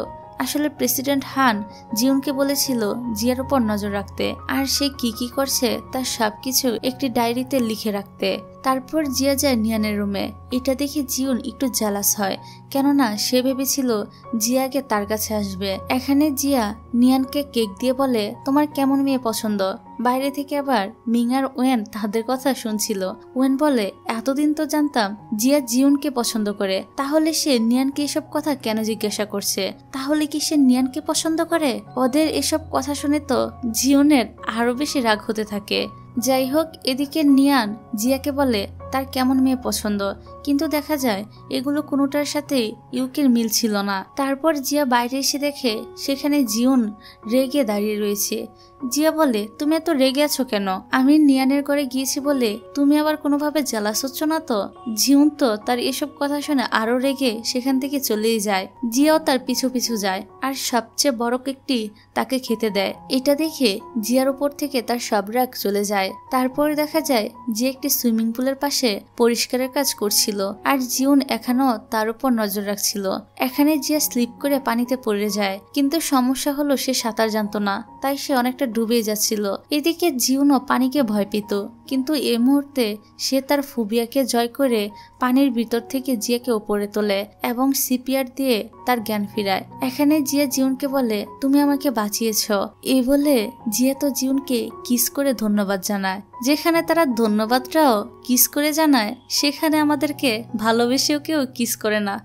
আসলে প্রেসিডেন্ট হান জিউনকে বলেছিল জিয়ার উপর নজর রাখতে, আর সে কি কি করছে তার সবকিছু একটি ডায়েরিতে লিখে রাখতে। তারপর জিয়া যায় নিয়ানের রুমে। এটা দেখে জিউন একটু জেলাস হয়, কেননা সে ভেবেছিল জিয়াকে তার কাছে আসবে। এখানে জিয়া নিয়ানকে কেক দিয়ে বলে, তোমার কেমন মেয়ে পছন্দ? বাইরে থেকে আবার মিং আর ওয়েন তাদের কথা শুনছিল। ওয়েন বলে, এতদিন তো জানতাম জিয়া জিউনকে পছন্দ করে, তাহলে সে নিয়ানকে এসব কথা কেন জিজ্ঞাসা করছে? তাহলে কি সে নিয়ানকে পছন্দ করে? ওদের এসব কথা শুনে তো জিউনের আরো বেশি রাগ হতে থাকে। যাই হোক, এদিকে নিয়ান জিয়াকে বলে তার কেমন মেয়ে পছন্দ, কিন্তু দেখা যায় এগুলো কোনোটার সাথে ইউকির মিল ছিল না। তারপর জিয়া বাইরে এসে দেখে সেখানে জিউন রেগে দাঁড়িয়ে রয়েছে। জিয়া বলে, তুমি এত রেগে আছো কেন? আমি নিয়ানের ঘরে গিয়েছি বলে তুমি আবার কোনোভাবে জেলাস হচ্ছ না তো? জিউন তো তার এসব কথা শুনে আরো রেগে সেখান থেকে চলেই যায়। জিয়াও তার পিছু পিছু যায়, আর সবচেয়ে বড় কেকটি তাকে খেতে দেয়। এটা দেখে জিয়ার উপর থেকে তার সব রাগ চলে যায়। তারপর দেখা যায় যে একটি সুইমিং পুলের পাশে পরিষ্কারের কাজ করছিল, আর জিউন এখনো তার উপর নজর রাখছিল। এখানে জিয়া স্লিপ করে পানিতে পড়ে যায়, কিন্তু সমস্যা হলো সে সাঁতার জানতো না, তাই সে অনেকটা ডুবে যাচ্ছিল। এদিকে জিউনও পানিকে ভয় পেত, কিন্তু এই মুহূর্তে সে তার ফোবিয়াকে জয় করে পানির ভিতর থেকে জিয়াকে উপরে তোলে এবং সিপিআর দিয়ে তার জ্ঞান ফিরায়। এখানে জিয়া জিউনকে বলে, তুমি আমাকে বাঁচিয়েছ। এই বলে জিয়া তো জিউনকে কিস করে ধন্যবাদ জানায়। যেখানে তারা ধন্যবাদটাও কিস করে জানায়, সেখানে আমাদেরকে ভালোবেসেও কেউ কিস করে না।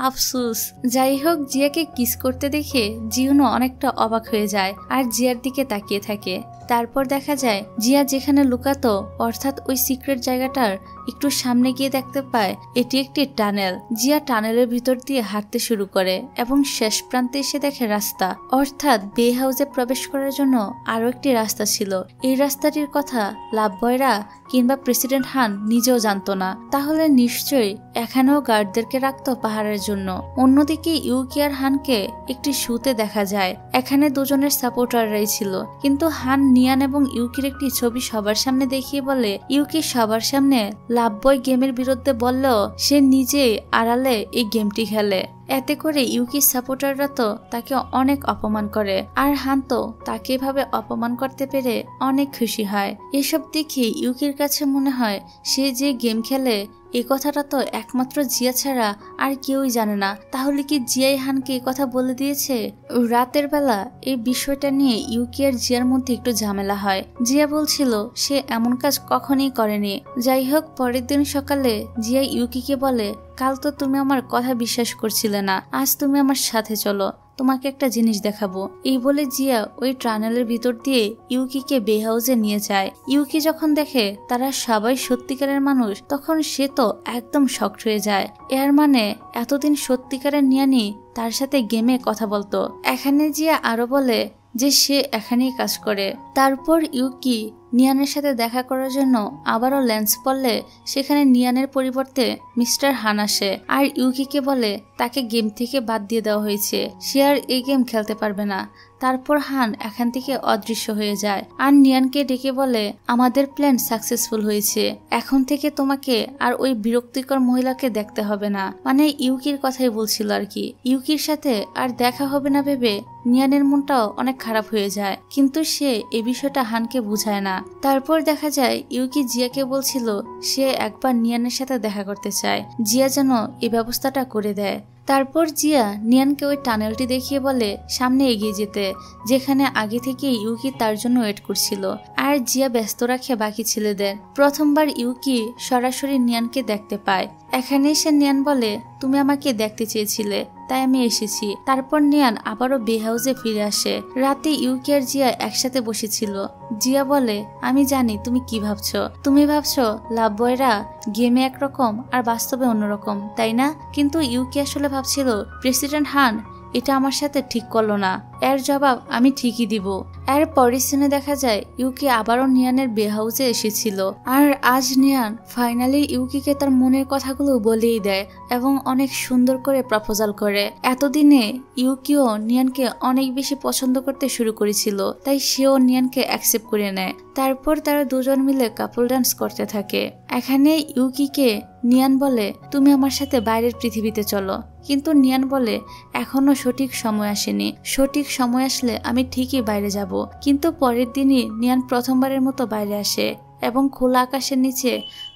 আফসোস। যাই হোক, জিয়াকে কিস করতে দেখে জিউনও অনেকটা অবাক হয়ে যায় আর জিয়ার দিকে তাকিয়ে থাকে। তারপর দেখা যায় জিয়া যেখানে লুকাতো, অর্থাৎ ওই সিক্রেট জায়গাটার একটু সামনে গিয়ে দেখতে পায় এটি একটি টানেল। জিয়া টানেলের ভিতর দিয়ে হাঁটতে শুরু করে এবং শেষ প্রান্তে এসে দেখে রাস্তা, অর্থাৎ বে হাউসে প্রবেশ করার জন্য আরো একটি রাস্তা ছিল। এই রাস্তাটির কথা লাভ বয়রা কিংবা প্রেসিডেন্ট হান নিজেও জানতো না। তাহলে নিশ্চয়ই এখানেও গার্ডদেরকে রাখতো পাহাড়ের জন্য। অন্যদিকে ইউকি আর হানকে একটি শুতে দেখা যায়। এখানে দুজনের সাপোর্টাররাই ছিল, কিন্তু হান নিয়ান এবং ইউকির একটি ছবি সবার সামনে দেখিয়ে বলে ইউকি সবার সামনে লাভ বয় গেমের বিরুদ্ধে বললেও সে নিজেই আড়ালে এই গেমটি খেলে। এতে করে ইউকির সাপোর্টাররা তো তাকে অনেক অপমান করে, আর হান তো তাকে এভাবে অপমান করতে পেরে অনেক খুশি হয়। এসব দেখে ইউকির কাছে মনে হয় সে যে গেম খেলে এই কথাটা তো একমাত্র জিয়া ছাড়া আর কেউই জানে না। তাহলে কি জিয়াই হানকে এই কথা বলে দিয়েছে? রাতের বেলা এই বিষয়টা নিয়ে ইউকি আর জিয়ার মধ্যে একটু ঝামেলা হয়। জিয়া বলছিল সে এমন কাজ কখনই করেনি। যাই হোক, পরের দিন সকালে জিয়া ইউকিকে বলে, কাল তো তুমি আমার কথা বিশ্বাস করছিলে না, আজ তুমি আমার সাথে চলো। তোমাকে একটা জিনিস দেখাবো। এই বলে জিয়া ওই টানেলের ভিতর দিয়ে ইউকিকে বে হাউসে নিয়ে যায়। ইউকি যখন দেখে তারা সবাই সত্যিকারের মানুষ, তখন সে তো একদম শকড হয়ে যায়। এর মানে এতদিন সত্যিকারের নিয়ানি তার সাথে গেমে কথা বলতো। এখানে জিয়া আরো বলে যে সে এখানেই কাজ করে। তারপর ইউকি নিয়ানের সাথে দেখা করার জন্য আবারও লেন্স পড়লে সেখানে নিয়ানের পরিবর্তে মিস্টার হান আসে আর ইউকিকে বলে তাকে গেম থেকে বাদ দিয়ে দেওয়া হয়েছে, সে আর এই গেম খেলতে পারবে না। তারপর হান এখান থেকে অদৃশ্য হয়ে যায় আর নিয়ানকে ডেকে বলে আমাদের প্ল্যান সাকসেসফুল হয়েছে, এখন থেকে তোমাকে আর ওই বিরক্তিকর মহিলাকে দেখতে হবে না। মানে ইউকির কথাই বলছিল আর কি। ইউকির সাথে আর দেখা হবে না ভেবে নিয়ানের মনটাও অনেক খারাপ হয়ে যায়, কিন্তু সে এই বিষয়টা হানকে বুঝায় না। তারপর দেখা যায় ইউকি জিয়াকে বলছিল সে একবার নিয়ানের সাথে দেখা করতে চায়, জিয়া যেন এই ব্যবস্থাটা করে দেয়। তারপর জিয়া নিয়ানকে ওই টানেলটি দেখিয়ে বলে সামনে এগিয়ে যেতে, যেখানে আগে থেকে ইউকি তার জন্য ওয়েট করছিল। আর জিয়া ব্যস্ত রাখে বাকি ছেলেদের। প্রথমবার ইউকি সরাসরি নিয়ানকে দেখতে পায়। এখানে এসে নিয়ান বলে তুমি আমাকে দেখতে চেয়েছিলে, তাই আমি এসেছি। তারপর নিয়ান আবারও বে হাউসে ফিরে আসে। রাতে ইউকি আর জিয়া একসাথে বসেছিল। জিয়া বলে আমি জানি তুমি কি ভাবছো, তুমি ভাবছো লাভ বয়রা গেমে একরকম আর বাস্তবে অন্যরকম, তাই না? কিন্তু ইউকি আসলে ভাবছিল প্রেসিডেন্ট হান এটা আমার সাথে ঠিক করলো না, এর জবাব আমি ঠিকই দিব। এর পরের সিনে দেখা যায় ইউকি আবারও নিয়ানের বে হাউসে এসেছিল। আর আজ নিয়ান ফাইনালি ইউকিকে তার মনের কথাগুলো বলেই দেয় এবং অনেক সুন্দর করে প্রপোজাল করে। এতদিনে ইউকিও নিয়ানকে অনেক বেশি পছন্দ করতে শুরু করেছিল, তাই সেও নিয়ানকে অ্যাকসেপ্ট করে নেয়। তারপর তারা দুজন মিলে কাপল ডান্স করতে থাকে। এখানে ইউকিকে নিয়ান বলে তুমি আমার সাথে বাইরের পৃথিবীতে চলো, কিন্তু নিয়ান বলে এখনো সঠিক সময় আসেনি, সঠিক সময় আসলে আমি ঠিকই বাইরে যাব। কিন্তু পরের দিনই নিয়ান প্রথমবারের মতো বাইরে আসে এবং খোলা আকাশের নিচে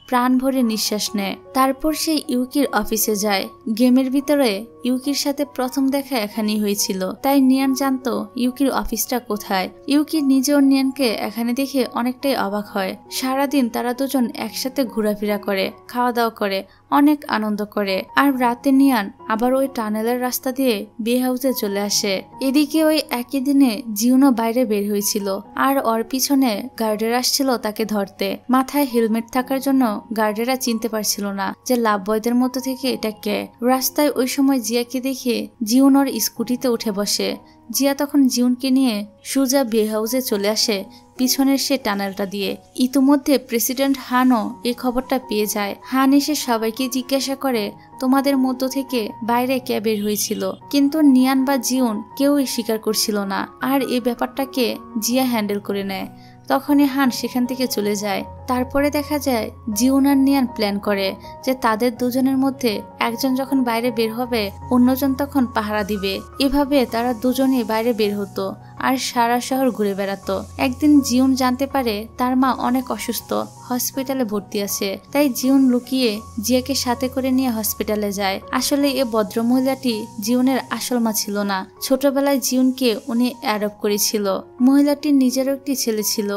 প্রাণ ভরে নিঃশ্বাস নেয়। তারপর সে ইউকির অফিসে যায়। গেমের ভিতরে ইউকির সাথে প্রথম দেখা এখানেই হয়েছিল, তাই নিয়ান জানতো ইউকির অফিসটা কোথায়। ইউকি নিজেও নিয়ানকে এখানে দেখে অনেকটাই অবাক হয়। সারাদিন তারা দুজন একসাথে ঘোরাফেরা করে, খাওয়া দাওয়া করে, অনেক আনন্দ করে। আর রাতে নিয়ান আবার ওই টানেলের রাস্তা দিয়ে বে হাউসে চলে আসে। এদিকে ওই একই দিনে জিউনও বাইরে বের হয়েছিল আর ওর পিছনে গার্ডের আসছিল তাকে ধরতে। মাথায় হেলমেট থাকার জন্য গার্ডেরা চিনতে পারছিল না যে লাভ বয়দের মধ্যে থেকে এটা কে। রাস্তায় ওই সময় জিয়াকে দেখে জিউন ওর স্কুটিতে উঠে বসে। জিয়া তখন জিউনকে নিয়ে সোজা বে হাউসে চলে আসে পিছনের সে টানেলটা দিয়ে। ইতিমধ্যে প্রেসিডেন্ট হানও এই খবরটা পেয়ে যায়। হান এসে সবাইকে জিজ্ঞাসা করে তোমাদের মধ্য থেকে বাইরে কে বের হয়েছিল, কিন্তু নিয়ান বা জিউন কেউই স্বীকার করছিল না। আর এই ব্যাপারটাকে জিয়া হ্যান্ডেল করে নেয়। তখনই হান সেখান থেকে চলে যায়। তারপরে দেখা যায় জিউন আর নিয়ান প্ল্যান করে যে তাদের দুজনের মধ্যে একজন যখন বাইরে বের হবে অন্যজন তখন পাহারা দিবে। এভাবে তারা দুজনেই বাইরে বের হতো আর সারা শহর ঘুরে বেড়াতো। একদিন জিউন জানতে পারে তার মা অনেক অসুস্থ, হসপিটালে ভর্তি আছে। তাই জিউন লুকিয়ে জিয়াকে সাথে করে নিয়ে হসপিটালে যায়। আসলে এ ভদ্র মহিলাটি জিউনের আসল মা ছিল না, ছোটবেলায় জিউনকে উনি অ্যাডপ্ট করেছিল। মহিলাটির নিজেরও একটি ছেলে ছিল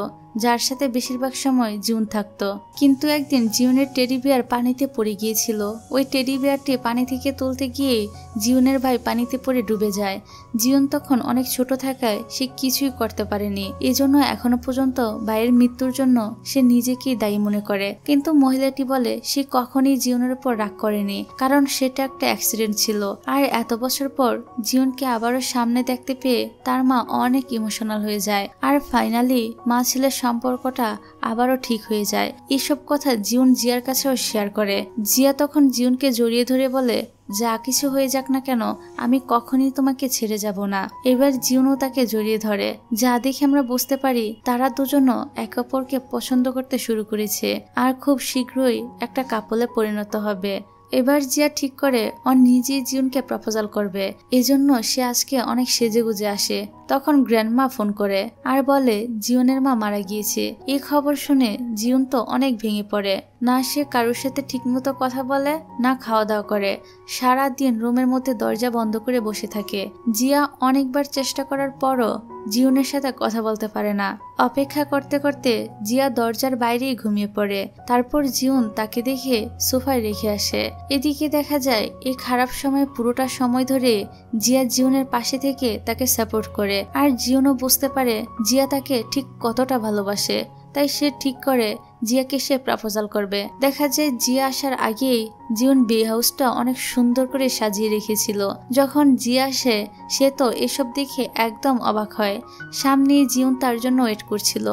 যার সাথে বেশিরভাগ সময় জিউন থাকতো। কিন্তু একদিন জিউনের টেডি বিয়ার পানিতে পড়ে গিয়েছিল। ওই টেডি বিয়ারটি পানি থেকে তুলতে গিয়ে জিউনের ভাই পানিতে পড়ে ডুবে যায়। জিউন তখন অনেক ছোট থাকায় সে কিছুই করতে পারেনি। এজন্য এখনো পর্যন্ত ভাইয়ের মৃত্যুর জন্য সে নিজেকেই দায়ী মনে করে। কিন্তু মহিলাটি বলে সে কখনই জিউনের উপর রাগ করেনি, কারণ সেটা একটা অ্যাক্সিডেন্ট ছিল। আর এত বছর পর জিউনকে আবারও সামনে দেখতে পেয়ে তার মা অনেক ইমোশনাল হয়ে যায়। আর ফাইনালি মা ছেলের সম্পর্কটা আবারও ঠিক হয়ে যায়। এসব কথা জিউন জিয়ার কাছেও শেয়ার করে। জিয়া তখন জিউনকে জড়িয়ে ধরে বলে যা কিছু হয়ে যাক না কেন আমি কখনই তোমাকে ছেড়ে যাব না। এবার জিউনও তাকে জড়িয়ে ধরে। যা দেখে আমরা বুঝতে পারি তারা দুজনও একে অপরকে পছন্দ করতে শুরু করেছে আর খুব শীঘ্রই একটা কাপলে পরিণত হবে। এবার জিয়া ঠিক করে ও নিজেই জিউনকে প্রপোজাল করবে। এজন্য সে আজকে অনেক সেজেগুজে আসে। তখন গ্র্যান্ডমা ফোন করে আর বলে জিউনের মা মারা গিয়েছে। এই খবর শুনে জিউন তো অনেক ভেঙে পড়ে। না সে কারোর সাথে ঠিকমতো কথা বলে, না খাওয়া দাওয়া করে। সারা দিন রুমের মধ্যে দরজা বন্ধ করে বসে থাকে। জিয়া অনেকবার চেষ্টা করার পরও জিউনের সাথে কথা বলতে পারে না। অপেক্ষা করতে করতে জিয়া দরজার বাইরেই ঘুমিয়ে পড়ে। তারপর জিউন তাকে দেখে সোফায় রেখে আসে। এদিকে দেখা যায় এই খারাপ সময় পুরোটা সময় ধরে জিয়া জিউনের পাশে থেকে তাকে সাপোর্ট করে। আর জিউনও বুঝতে পারে জিয়া তাকে ঠিক কতটা ভালোবাসে। তাই সে ঠিক করে জিয়াকে সে প্রপোজাল করবে। দেখা যায় জিয়া আসার আগেই জিউন বিয়ে হাউসটা অনেক সুন্দর করে সাজিয়ে রেখেছিল। যখন জিয়া আসে সে তো এসব দেখে একদম অবাক হয়। সামনে জিউন তার জন্য ওয়েট করছিল।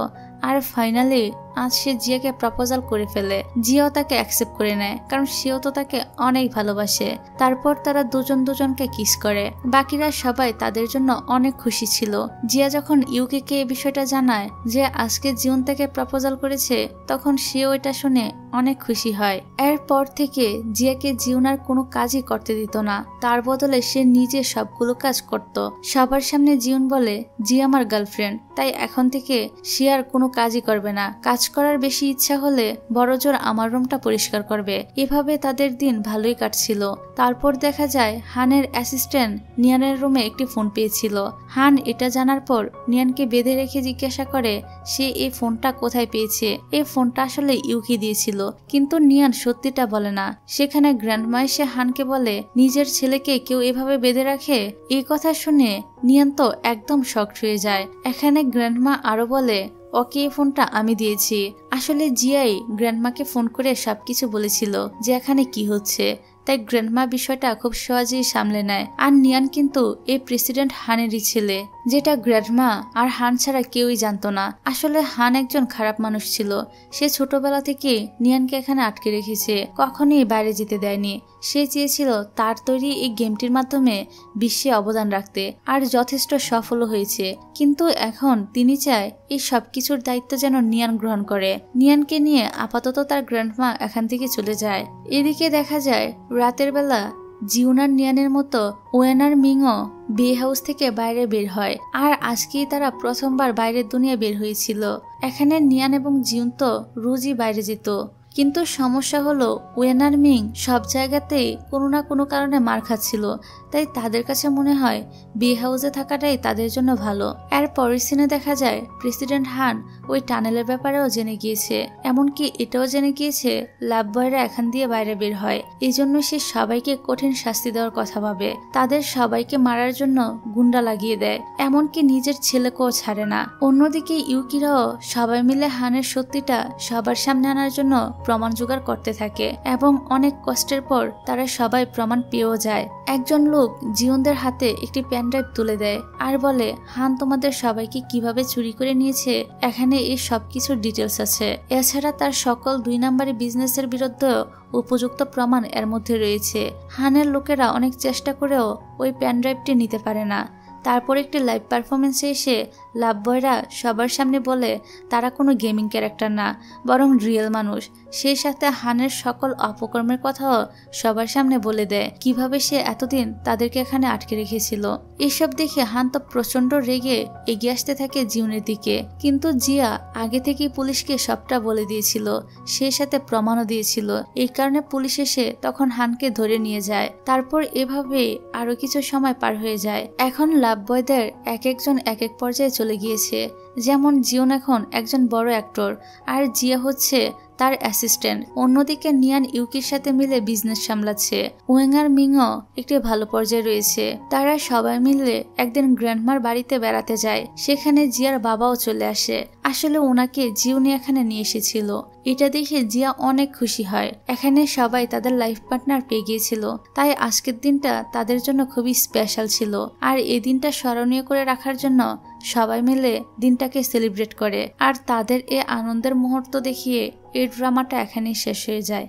আর ফাইনালি আজ সে জিয়াকে প্রপোজাল করে ফেলে। জিয়াও তাকে অ্যাকসেপ্ট করে নেয়, কারণ সেও তো তাকে অনেক ভালোবাসে। তারপর তারা দুজনকে কিস করে। বাকিরা সবাই তাদের জন্য অনেক খুশি ছিল। জিয়া যখন ইউকে এই বিষয়টা জানায় যে আজকে জিউন তাকে প্রপোজাল করেছে, তখন সেও এটা শুনে অনেক খুশি হয়। এরপর থেকে জিয়াকে জিউন আর কোনো কাজই করতে দিত না। তার বদলে সে নিজে সবগুলো কাজ করত। সবার সামনে জিউন বলে জিয়া আমার গার্লফ্রেন্ড, তাই এখন থেকে সে আর কোনো কাজই করবে না। কাজ করার বেশি ইচ্ছা হলে বড়জোর আমার রুমটা পরিষ্কার করবে। এভাবে তাদের দিন ভালোই কাটছিল। তারপর দেখা যায় হানের অ্যাসিস্ট্যান্ট নিয়ানের রুমে একটি ফোন পেয়েছিল। হান এটা জানার পর নিয়ানকে বেঁধে রেখে জিজ্ঞাসা করে সে এই ফোনটা কোথায় পেয়েছে। এই ফোনটা আসলে ইউকি দিয়েছিল, কিন্তু নিয়ান সত্যিটা বলে না। সেখানে গ্র্যান্ডমা এসে হানকে বলে নিজের ছেলেকে কেউ এভাবে বেঁধে রাখে। এই কথা শুনে নিয়ান তো একদম শকড হয়ে যায়। এখানে গ্র্যান্ডমা আরো বলে ওকে এই ফোনটা আমি দিয়েছি। আসলে জিয়াই গ্র্যান্ডমাকে ফোন করে সবকিছু বলেছিল যে এখানে কি হচ্ছে। তাই গ্র্যান্ডমা বিষয়টা খুব সহজেই সামলে নেয়। আর নিয়ান কিন্তু এই প্রেসিডেন্ট হানেরই ছেলে, যেটা গ্র্যান্ডমা আর হান ছাড়া কেউই জানতো না। আসলে হান একজন খারাপ মানুষ ছিল। সে ছোটবেলা থেকে নিয়ানকে এখানে আটকে রেখেছে, কখনোই বাইরে যেতে দেয়নি। সে চেয়েছিল তার তৈরি এই গেমটির মাধ্যমে বিশ্বে অবদান রাখতে, আর যথেষ্ট সফল হয়েছে। কিন্তু এখন তিনি চায় এই সবকিছুর দায়িত্ব যেন নিয়ান গ্রহণ করে। নিয়ানকে নিয়ে আপাতত তার গ্র্যান্ডমা এখান থেকে চলে যায়। এদিকে দেখা যায় রাতের বেলা জিউন আর নিয়ানের মতো ওয়েন আর মিংও বিয়ে হাউস থেকে বাইরে বের হয়। আর আজকেই তারা প্রথমবার বাইরের দুনিয়া বের হয়েছিল। এখানে নিয়ান এবং জিউন তো রোজই বাইরে যেত, কিন্তু সমস্যা হলো ওয়েন আর মিং সব জায়গাতেই কোনো না কোনো কারণে মার খাচ্ছিল। তাই তাদের কাছে মনে হয় বিয়ে হাউসে থাকাটাই তাদের জন্য ভালো। এর পরের সিনে দেখা যায় প্রেসিডেন্ট হান ওই টানেলের ব্যাপারেও জেনে গিয়েছে। এমনকি এটাও জেনে গিয়েছে লাভ বয়রা এখান দিয়ে বাইরে বের হয়। এই জন্য সে সবাইকে কঠিন শাস্তি দেওয়ার কথা ভাবে। তাদের সবাইকে মারার জন্য গুন্ডা লাগিয়ে দেয়, এমনকি নিজের ছেলেকেও ছাড়ে না। অন্যদিকে ইউকিরাও সবাই মিলে হানের সত্যিটা সবার সামনে আনার জন্য প্রমাণ জোগাড় করতে থাকে, এবং অনেক কষ্টের পর তারা সবাই প্রমাণ পেয়েও যায়। একজন লোক জিউনদের হাতে একটি পেন ড্রাইভ তুলে দেয় আর বলে হান তোমাদের সবাইকে কিভাবে চুরি করে নিয়েছে এখানে এই সবকিছুর ডিটেলস আছে। এছাড়া তার সকল 2 নম্বরী বিজনেসের বিরুদ্ধে উপযুক্ত প্রমাণ এর মধ্যে রয়েছে। হানের লোকেরা অনেক চেষ্টা করেও ওই পেন ড্রাইভটি নিতে পারে না। তারপর একটি লাইভ পারফরমেন্সে এসে লাভ বয়রা সবার সামনে বলে তারা কোনো গেমিং ক্যারেক্টার না, বরং রিয়েল মানুষ। সেই সাথে হানের সকল অপকর্মের কথাও সবার সামনে বলে দেয়, কিভাবে সে এতদিন তাদেরকে এখানে আটকে রেখেছিল। এসব দেখে হান তো প্রচন্ড রেগে এগিয়ে আসতে থাকে জিউনের দিকে। কিন্তু জিয়া আগে থেকেই পুলিশকে সবটা বলে দিয়েছিল, সেই সাথে প্রমাণও দিয়েছিল। এই কারণে পুলিশ এসে তখন হানকে ধরে নিয়ে যায়। তারপর এভাবে আরো কিছু সময় পার হয়ে যায়। এখন লাভ বয়দের এক একজন এক এক পর্যায়ে চলে গিয়েছে। যেমন জিউন এখন একজন বড় অ্যাক্টর, আর জিয়া হচ্ছে তার অ্যাসিস্ট্যান্ট। অন্যদিকে নিয়ান ইউকির সাথে মিলে বিজনেস সামলাচ্ছে। ওয়েং আর মিংও একটি ভালো পর্যায়ে রয়েছে। তারা সবাই মিলে একদিন গ্র্যান্ডমার বাড়িতে বেড়াতে যায়। সেখানে জিয়ার বাবাও চলে আসে। আসলে ওনাকে জিউনি এখানে নিয়ে এসেছিল। এটা দেখে জিয়া অনেক খুশি হয়। এখানে সবাই তাদের লাইফ পার্টনার পেয়ে গিয়েছিল, তাই আজকের দিনটা তাদের জন্য খুবই স্পেশাল ছিল। আর এই দিনটা স্মরণীয় করে রাখার জন্য সবাই মিলে দিনটাকে সেলিব্রেট করে। আর তাদের এই আনন্দের মুহূর্ত দেখিয়ে এই ড্রামাটা এখানেই শেষ হয়ে যায়।